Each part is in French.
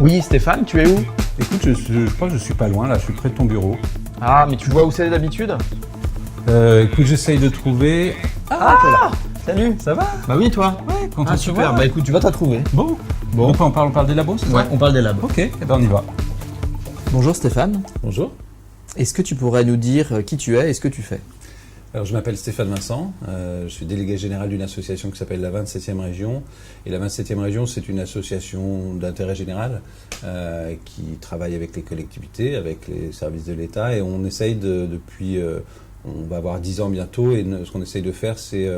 Oui, Stéphane, tu es où? Écoute, je crois que je suis pas loin, là, je suis près de ton bureau. Ah, mais tu vois où c'est d'habitude? Écoute, j'essaye de trouver... Ah, salut. Ça va? Bah oui, toi? Ouais, content Ah, de te super, voir. bah écoute, tu vas t'as trouvé. Bon. Donc on parle des labos, c'est ça? Ouais, on parle des labos. Ok, eh ben on y va. Bonjour Stéphane, Bonjour. est-ce que tu pourrais nous dire qui tu es et ce que tu fais? Alors, je m'appelle Stéphane Vincent, je suis délégué général d'une association qui s'appelle la 27e Région. Et la 27e Région, c'est une association d'intérêt général qui travaille avec les collectivités, avec les services de l'État. Et on essaye on va avoir 10 ans bientôt, et ce qu'on essaye de faire, c'est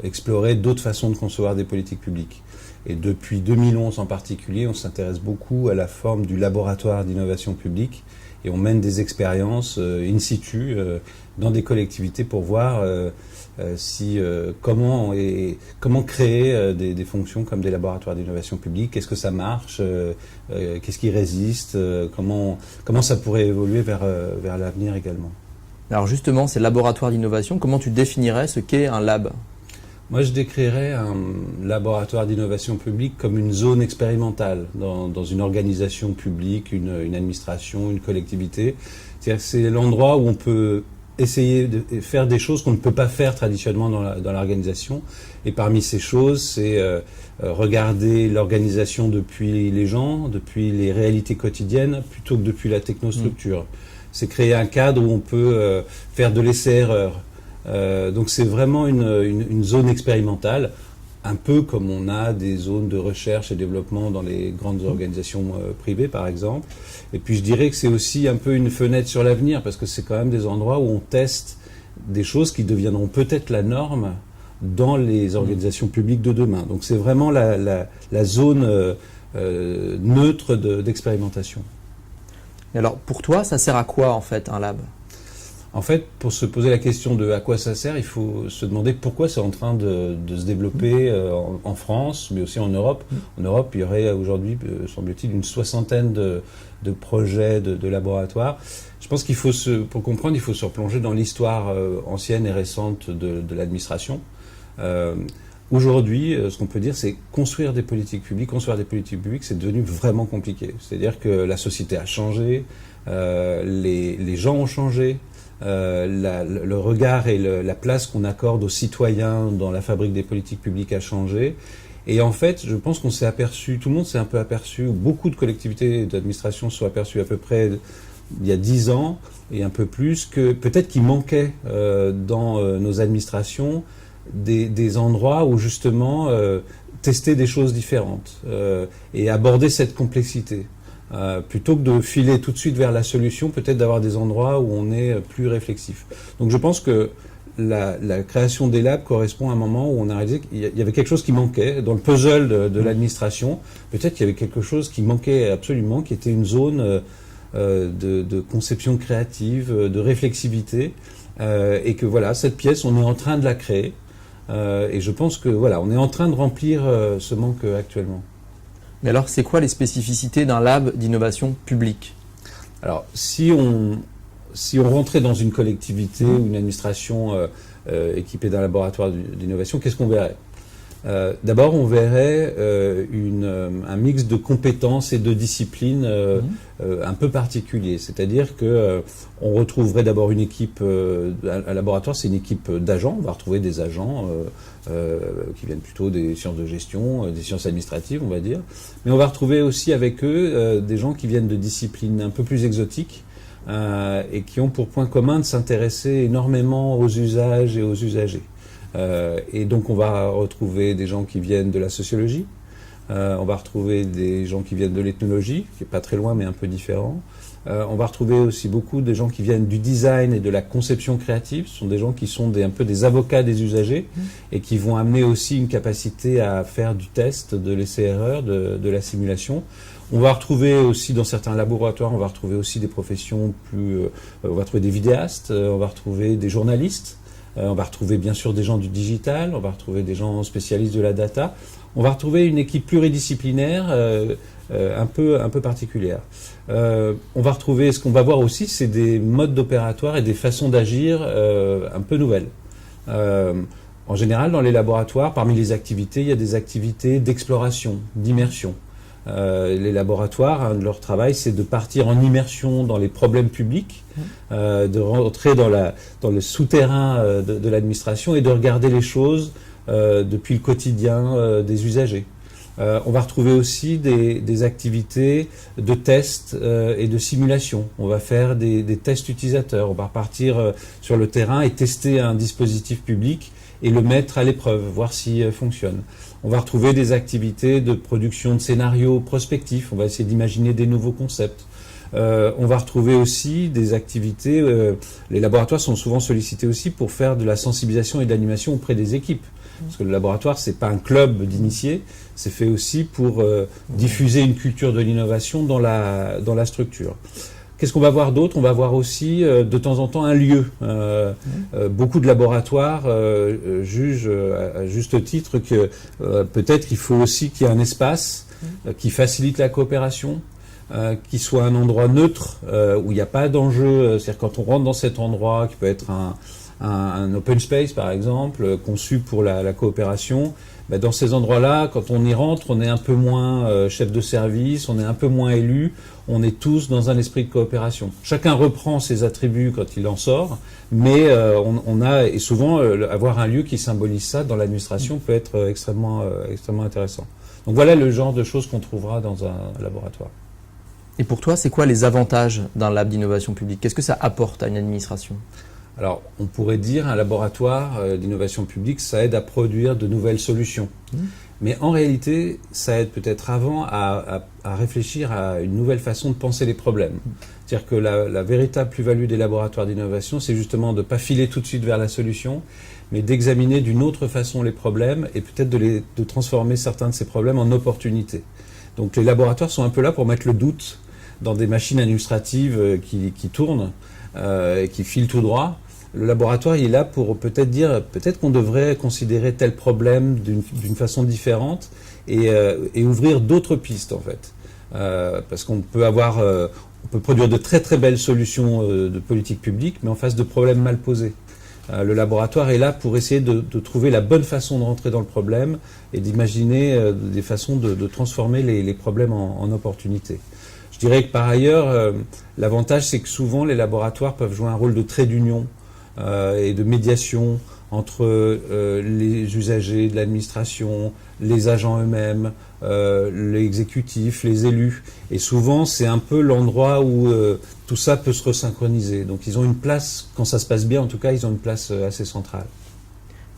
explorer d'autres façons de concevoir des politiques publiques. Et depuis 2011 en particulier, on s'intéresse beaucoup à la forme du laboratoire d'innovation publique. Et on mène des expériences in situ dans des collectivités pour voir comment créer des fonctions comme des laboratoires d'innovation publique. Est-ce que ça marche? Qu'est-ce qui résiste? Comment ça pourrait évoluer vers l'avenir également? Alors justement, ces laboratoires d'innovation, comment tu définirais ce qu'est un lab? Moi, je décrirais un laboratoire d'innovation publique comme une zone expérimentale dans une organisation publique, une administration, une collectivité. C'est-à-dire que c'est l'endroit où on peut essayer de faire des choses qu'on ne peut pas faire traditionnellement dans l'organisation. Et parmi ces choses, c'est regarder l'organisation depuis les gens, depuis les réalités quotidiennes, plutôt que depuis la technostructure. C'est créer un cadre où on peut faire de l'essai-erreur. Donc c'est vraiment une zone expérimentale, un peu comme on a des zones de recherche et développement dans les grandes organisations privées par exemple. Et puis je dirais que c'est aussi un peu une fenêtre sur l'avenir, parce que c'est quand même des endroits où on teste des choses qui deviendront peut-être la norme dans les organisations publiques de demain. Donc c'est vraiment la zone neutre d'expérimentation. Et alors pour toi, ça sert à quoi en fait un lab? En fait, pour se poser la question de à quoi ça sert, il faut se demander pourquoi c'est en train de se développer en France, mais aussi en Europe. En Europe, il y aurait aujourd'hui, semble-t-il, une soixantaine de projets de laboratoires. Je pense pour comprendre, il faut se replonger dans l'histoire ancienne et récente de l'administration. Aujourd'hui, ce qu'on peut dire, c'est construire des politiques publiques. Construire des politiques publiques, c'est devenu vraiment compliqué. C'est-à-dire que la société a changé, les gens ont changé. Le regard et la place qu'on accorde aux citoyens dans la fabrique des politiques publiques a changé. Et en fait, je pense qu'on s'est aperçu, tout le monde s'est un peu aperçu, beaucoup de collectivités d'administration se sont aperçues à peu près il y a 10 ans et un peu plus, que peut-être qu'il manquait dans nos administrations des endroits où justement tester des choses différentes et aborder cette complexité. Plutôt que de filer tout de suite vers la solution, peut-être d'avoir des endroits où on est plus réflexif. Donc je pense que la création des labs correspond à un moment où on a réalisé qu'il y avait quelque chose qui manquait dans le puzzle de l'administration. Peut-être qu'il y avait quelque chose qui manquait absolument, qui était une zone de conception créative, de réflexivité, et que voilà, cette pièce, on est en train de la créer. Et je pense que voilà, on est en train de remplir ce manque actuellement. Mais alors, c'est quoi les spécificités d'un lab d'innovation publique? Alors, si on rentrait dans une collectivité ou une administration équipée d'un laboratoire d'innovation, qu'est-ce qu'on verrait? D'abord, on verrait un mix de compétences et de disciplines un peu particulier. C'est-à-dire que on retrouverait d'abord une équipe, un laboratoire, c'est une équipe d'agents. On va retrouver des agents qui viennent plutôt des sciences de gestion, des sciences administratives, on va dire. Mais on va retrouver aussi avec eux des gens qui viennent de disciplines un peu plus exotiques et qui ont pour point commun de s'intéresser énormément aux usages et aux usagers. Et donc on va retrouver des gens qui viennent de la sociologie, on va retrouver des gens qui viennent de l'ethnologie, qui n'est pas très loin mais un peu différent. On va retrouver aussi beaucoup de gens qui viennent du design et de la conception créative. Ce sont des gens qui sont un peu des avocats des usagers et qui vont amener aussi une capacité à faire du test, de l'essai-erreur, de la simulation. On va retrouver aussi dans certains laboratoires, on va retrouver aussi des professions on va trouver des vidéastes, on va retrouver des journalistes. On va retrouver bien sûr des gens du digital, on va retrouver des gens spécialistes de la data. On va retrouver une équipe pluridisciplinaire un peu particulière. On va retrouver, ce qu'on va voir aussi, c'est des modes d'opératoire et des façons d'agir un peu nouvelles. En général, dans les laboratoires, parmi les activités, il y a des activités d'exploration, d'immersion. Les laboratoires, un de leur travail, c'est de partir en immersion dans les problèmes publics, de rentrer dans le souterrain de l'administration et de regarder les choses depuis le quotidien des usagers. On va retrouver aussi des activités de tests et de simulation. On va faire des tests utilisateurs. On va repartir sur le terrain et tester un dispositif public et le mettre à l'épreuve, voir s'il fonctionne. On va retrouver des activités de production de scénarios prospectifs. On va essayer d'imaginer des nouveaux concepts. On va retrouver aussi des activités. Les laboratoires sont souvent sollicités aussi pour faire de la sensibilisation et de l'animation auprès des équipes. Parce que le laboratoire, c'est pas un club d'initiés, c'est fait aussi pour diffuser une culture de l'innovation dans la structure. Qu'est-ce qu'on va voir d'autre? On va voir aussi de temps en temps un lieu. Beaucoup de laboratoires jugent à juste titre que peut-être qu'il faut aussi qu'il y ait un espace qui facilite la coopération, qui soit un endroit neutre où il n'y a pas d'enjeu. C'est-à-dire quand on rentre dans cet endroit, qui peut être un open space par exemple, conçu pour la coopération, dans ces endroits-là, quand on y rentre, on est un peu moins chef de service, on est un peu moins élu, on est tous dans un esprit de coopération. Chacun reprend ses attributs quand il en sort, mais et souvent avoir un lieu qui symbolise ça dans l'administration peut être extrêmement intéressant. Donc voilà le genre de choses qu'on trouvera dans un laboratoire. Et pour toi, c'est quoi les avantages d'un lab d'innovation publique? Qu'est-ce que ça apporte à une administration? Alors, on pourrait dire un laboratoire d'innovation publique, ça aide à produire de nouvelles solutions. Mais en réalité, ça aide peut-être avant à réfléchir à une nouvelle façon de penser les problèmes. C'est-à-dire que la véritable plus-value des laboratoires d'innovation, c'est justement de ne pas filer tout de suite vers la solution, mais d'examiner d'une autre façon les problèmes et peut-être de transformer certains de ces problèmes en opportunités. Donc les laboratoires sont un peu là pour mettre le doute dans des machines administratives qui tournent et qui filent tout droit. Le laboratoire il est là pour peut-être dire, peut-être qu'on devrait considérer tel problème d'une façon différente et ouvrir d'autres pistes en fait. Parce qu'on peut on peut produire de très très belles solutions de politique publique, mais en face de problèmes mal posés. Le laboratoire est là pour essayer de trouver la bonne façon de rentrer dans le problème et d'imaginer des façons de transformer les problèmes en opportunités. Je dirais que par ailleurs, l'avantage c'est que souvent les laboratoires peuvent jouer un rôle de trait d'union et de médiation entre les usagers de l'administration, les agents eux-mêmes, l'exécutif, les élus. Et souvent, c'est un peu l'endroit où tout ça peut se resynchroniser. Donc ils ont une place, quand ça se passe bien en tout cas, ils ont une place assez centrale.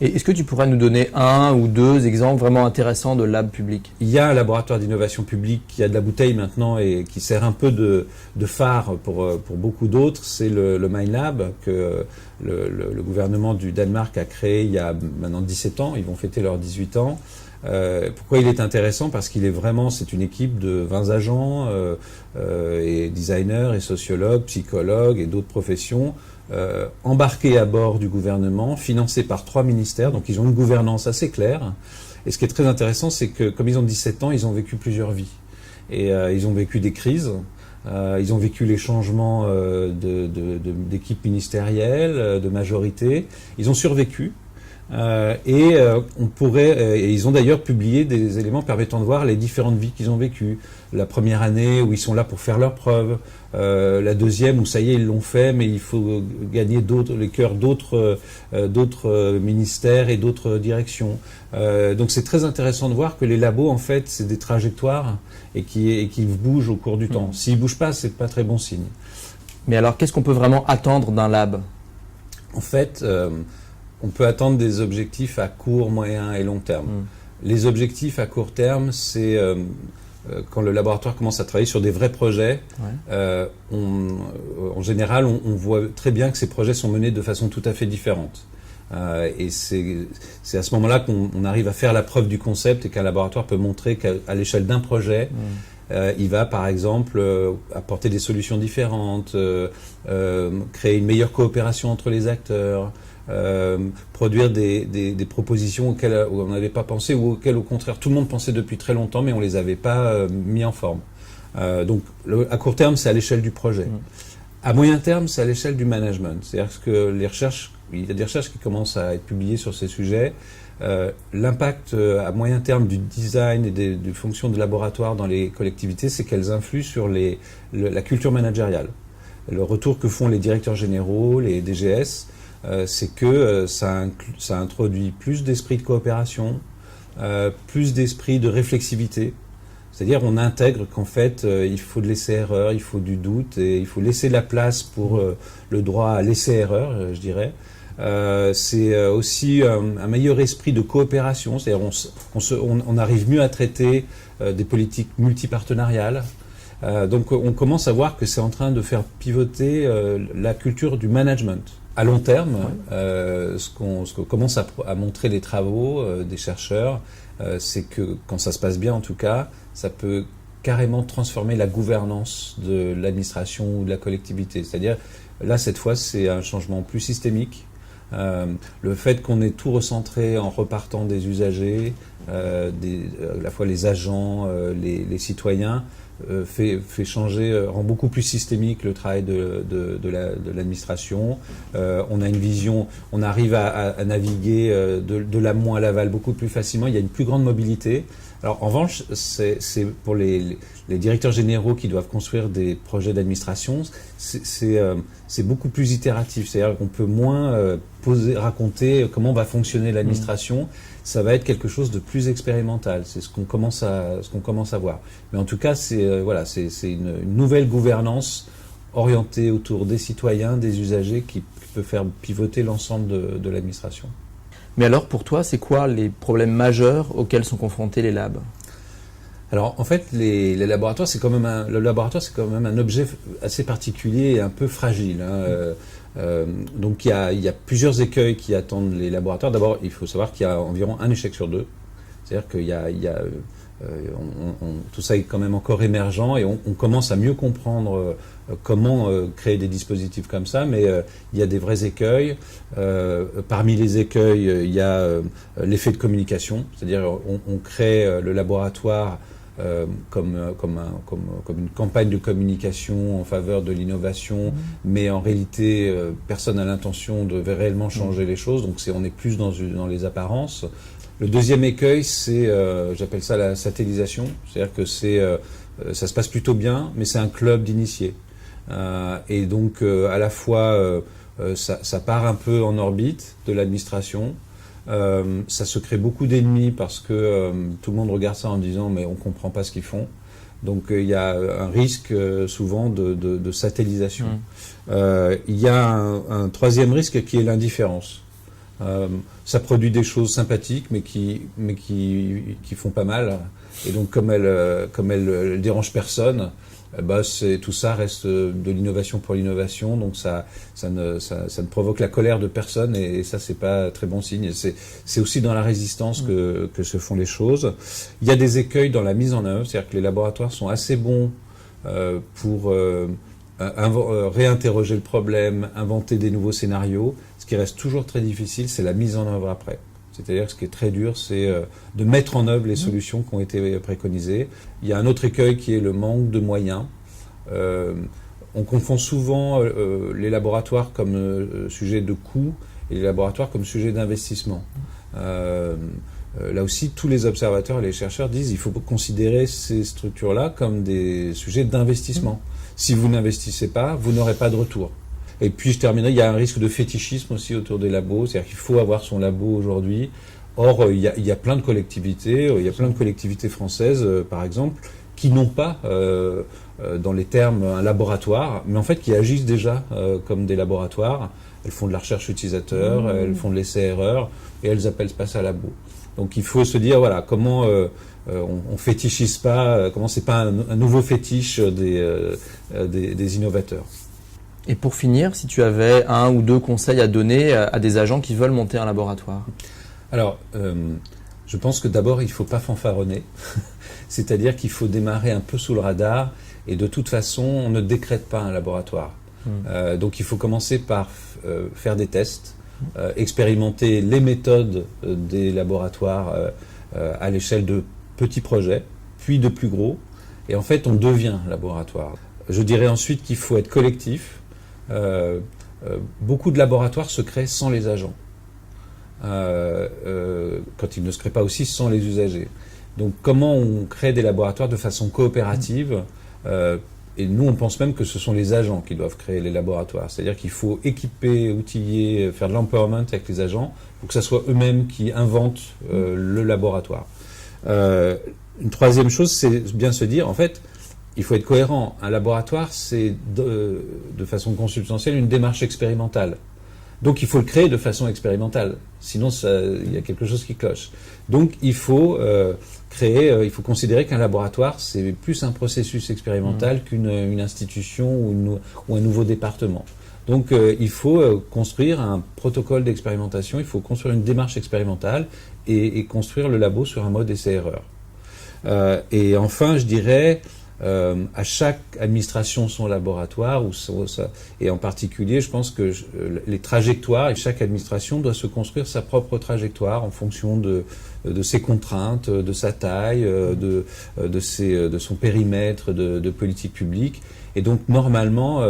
Et est-ce que tu pourrais nous donner un ou deux exemples vraiment intéressants de labs publics? Il y a un laboratoire d'innovation publique qui a de la bouteille maintenant et qui sert un peu de phare pour beaucoup d'autres. C'est le MindLab que le gouvernement du Danemark a créé il y a maintenant 17 ans. Ils vont fêter leurs 18 ans. Pourquoi il est intéressant? Parce qu'il est vraiment, c'est une équipe de 20 agents et designers et sociologues, psychologues et d'autres professions embarqués à bord du gouvernement, financés par 3 ministères, donc ils ont une gouvernance assez claire. Et ce qui est très intéressant, c'est que comme ils ont 17 ans, ils ont vécu plusieurs vies. Et ils ont vécu des crises, ils ont vécu les changements d'équipes ministérielles, de majorité, ils ont survécu. Et ils ont d'ailleurs publié des éléments permettant de voir les différentes vies qu'ils ont vécues. La première année où ils sont là pour faire leurs preuves, la deuxième où ça y est ils l'ont fait, mais il faut gagner les cœurs d'autres ministères et d'autres directions. Donc c'est très intéressant de voir que les labos en fait c'est des trajectoires et qui bougent au cours du temps. S'ils bougent pas, c'est pas très bon signe. Mais alors qu'est-ce qu'on peut vraiment attendre d'un lab? En fait, on peut attendre des objectifs à court, moyen et long terme. Les objectifs à court terme, c'est quand le laboratoire commence à travailler sur des vrais projets. En général, on voit très bien que ces projets sont menés de façon tout à fait différente. Et c'est à ce moment-là qu'on arrive à faire la preuve du concept et qu'un laboratoire peut montrer qu'à l'échelle d'un projet, il va par exemple apporter des solutions différentes, créer une meilleure coopération entre les acteurs, produire des propositions auxquelles on n'avait pas pensé ou auxquelles au contraire tout le monde pensait depuis très longtemps mais on les avait pas mis en forme. Donc à court terme c'est à l'échelle du projet. À moyen terme c'est à l'échelle du management. C'est-à-dire que les recherches il y a des recherches qui commencent à être publiées sur ces sujets. L'impact à moyen terme du design et des fonctions de laboratoire dans les collectivités, c'est qu'elles influent sur la culture managériale. Le retour que font les directeurs généraux, les DGS, c'est que ça introduit plus d'esprit de coopération, plus d'esprit de réflexivité. C'est-à-dire on intègre qu'en fait il faut de l'essai-erreur, il faut du doute et il faut laisser de la place pour le droit à l'essai-erreur, je dirais. C'est aussi un meilleur esprit de coopération, c'est-à-dire on arrive mieux à traiter des politiques multipartenariales. Donc on commence à voir que c'est en train de faire pivoter la culture du management. À long terme, ce qu'on commence à montrer les travaux des chercheurs, c'est que quand ça se passe bien en tout cas, ça peut carrément transformer la gouvernance de l'administration ou de la collectivité. C'est-à-dire, là cette fois c'est un changement plus systémique. Le fait qu'on ait tout recentré en repartant des usagers, à la fois les agents, les citoyens, fait changer, rend beaucoup plus systémique le travail de l'administration. On a une vision, on arrive à naviguer de l'amont à l'aval beaucoup plus facilement. Il y a une plus grande mobilité. Alors en revanche, c'est pour les directeurs généraux qui doivent construire des projets d'administration, c'est beaucoup plus itératif. C'est-à-dire qu'on peut moins raconter comment va fonctionner l'administration. Ça va être quelque chose de plus expérimental. C'est ce qu'on commence à voir. Mais en tout cas, c'est une nouvelle gouvernance orientée autour des citoyens, des usagers, qui peut faire pivoter l'ensemble de l'administration. Mais alors, pour toi, c'est quoi les problèmes majeurs auxquels sont confrontés les labs ? Alors, en fait, les laboratoires, le laboratoire, c'est quand même un objet assez particulier et un peu fragile. Donc, il y a plusieurs écueils qui attendent les laboratoires. D'abord, il faut savoir qu'il y a environ un échec sur deux. C'est-à-dire qu'il tout ça est quand même encore émergent et on commence à mieux comprendre comment créer des dispositifs comme ça, mais il y a des vrais écueils. Parmi les écueils, il y a l'effet de communication, c'est-à-dire on crée le laboratoire comme une campagne de communication en faveur de l'innovation, mais en réalité, personne n'a l'intention de réellement changer les choses, donc on est plus dans les apparences. Le deuxième écueil, c'est, j'appelle ça la satellisation, c'est-à-dire que ça se passe plutôt bien, mais c'est un club d'initiés. Et donc, à la fois, ça part un peu en orbite de l'administration, ça se crée beaucoup d'ennemis parce que tout le monde regarde ça en disant « mais on comprend pas ce qu'ils font ». Donc, il y a un risque souvent de satellisation. Il y a un troisième risque qui est l'indifférence. Ça produit des choses sympathiques mais qui font pas mal, et donc comme elles dérangent personne, tout ça reste de l'innovation pour l'innovation, donc ça ne provoque la colère de personne, et ça c'est pas très bon signe. C'est aussi dans la résistance que se font les choses. Il y a des écueils dans la mise en œuvre, c'est-à-dire que les laboratoires sont assez bons pour réinterroger le problème, inventer des nouveaux scénarios. Ce qui reste toujours très difficile, c'est la mise en œuvre après. C'est-à-dire que ce qui est très dur, c'est de mettre en œuvre les solutions qui ont été préconisées. Il y a un autre écueil qui est le manque de moyens. On confond souvent les laboratoires comme sujet de coût et les laboratoires comme sujet d'investissement. Là aussi, tous les observateurs et les chercheurs disent qu'il faut considérer ces structures-là comme des sujets d'investissement. Si vous n'investissez pas, vous n'aurez pas de retour. Et puis je terminerai, il y a un risque de fétichisme aussi autour des labos, c'est-à-dire qu'il faut avoir son labo aujourd'hui. Or, il y a plein de collectivités, françaises, par exemple, qui n'ont pas, dans les termes, un laboratoire, mais en fait qui agissent déjà comme des laboratoires. Elles font de la recherche utilisateur, elles font de l'essai-erreur, et elles appellent ça labo. Donc il faut se dire, voilà, comment on fétichise pas, comment c'est pas un nouveau fétiche des innovateurs. Et pour finir, si tu avais un ou deux conseils à donner à des agents qui veulent monter un laboratoire ? Alors, je pense que d'abord, il ne faut pas fanfaronner. C'est-à-dire qu'il faut démarrer un peu sous le radar. Et de toute façon, on ne décrète pas un laboratoire. Donc, il faut commencer par faire des tests, expérimenter les méthodes des laboratoires à l'échelle de petits projets, puis de plus gros. Et en fait, on devient laboratoire. Je dirais ensuite qu'il faut être collectif. beaucoup de laboratoires se créent sans les agents. Quand ils ne se créent pas aussi sans les usagers. Donc comment on crée des laboratoires de façon coopérative et nous on pense même que ce sont les agents qui doivent créer les laboratoires. C'est-à-dire qu'il faut équiper, outiller, faire de l'empowerment avec les agents pour que ce soit eux-mêmes qui inventent le laboratoire. Une troisième chose, c'est bien se dire, en fait, il faut être cohérent. Un laboratoire, c'est de façon consubstantielle une démarche expérimentale. Donc il faut le créer de façon expérimentale, sinon il y a quelque chose qui cloche. Donc il faut il faut considérer qu'un laboratoire c'est plus un processus expérimental qu'une institution ou un nouveau département. Donc il faut construire un protocole d'expérimentation, il faut construire une démarche expérimentale et construire le labo sur un mode essai-erreur. Et enfin, je dirais, à chaque administration son laboratoire, et en particulier, je pense que les trajectoires, et chaque administration doit se construire sa propre trajectoire en fonction de ses contraintes, de sa taille, de son périmètre de politique publique. Et donc, normalement,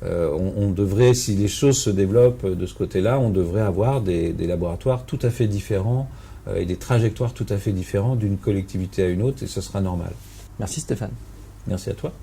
on devrait, si les choses se développent de ce côté-là, on devrait avoir des laboratoires tout à fait différents et des trajectoires tout à fait différentes d'une collectivité à une autre, et ce sera normal. Merci Stéphane. Merci à toi.